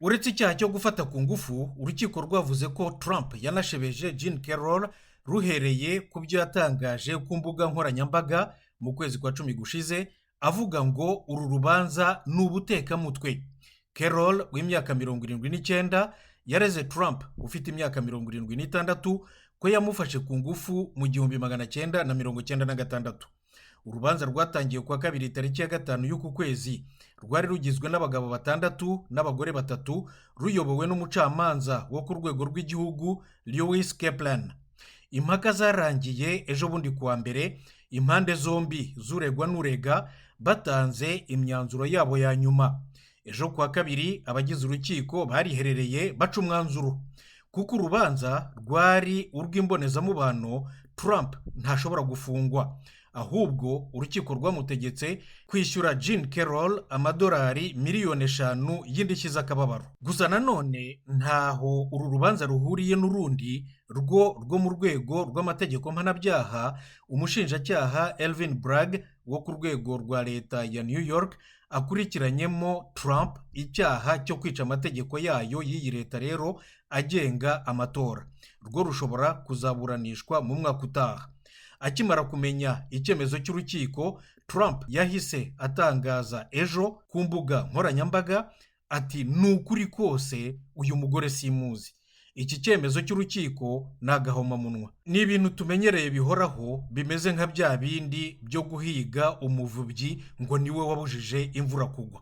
uretse icyaha cyo gufata ku ngufu, urukiko rwavuze ko Trump yanashebeje Jean Carroll ruhereye ku byo yatangaje ku mbuga nkoranyambaga mu kwezi kwa cumi gushize, avuga ngo uru rubanza ni ubutekamutwe. Carroll w'imyaka 79 yareze Trump ufite imyaka 76 ko yamufashe ku ngufu mu 1996. Urubanza rwatangiye kuwa kabiri tariki ya 5 y'uku kwezi, rwari rugizwe n'abagabo 6 n'abagore 3, ruyobowe n'umucamanza wo ku rwego rw'igihugu Lewis Kaplan. Impaka zarangiye ejo bundi kuwa mbere, impande zombi z'uregwa n'urega batanze imyanzuro yabo ya nyuma. Ejo kuwa kabiri abagize urukiko bariherereye baca umwanzuro. Kuko urubanza rwari urw'imbonezamubano, Trump ntashobora gufungwa, ahubwo urukiko rwamutegetse kwishyura Jean Carroll amadolari miliyoni 5 y'indishyi z'akababaro. Gusa nanone ntaho uru rubanza ruhuriye n'urundi rwo mu rwego rw'amategeko mpanabyaha umushinjacyaha Alvin Bragg wo ku rwego rwa leta ya New York akurikiranyemo Trump icyaha cyo kwica amategeko yayo y'iyi leta rero agenga amatora. Rwo rushobora kuzaburanishwa mu mwaka utaha. Akimara kumenya icyemezo cy'urukiko, Trump yahise atangaza ejo ku mbuga nkoranyambaga ati ni ukuri kose uyu mugore simuzi. Iki cyemezo cy'urukiko ni agahomamunwa. Ni ibintu tumenyereye bihoraho, bimeze nka bya bindi byo guhiga umuvubyi ngo niwe wabujije imvura kugwa.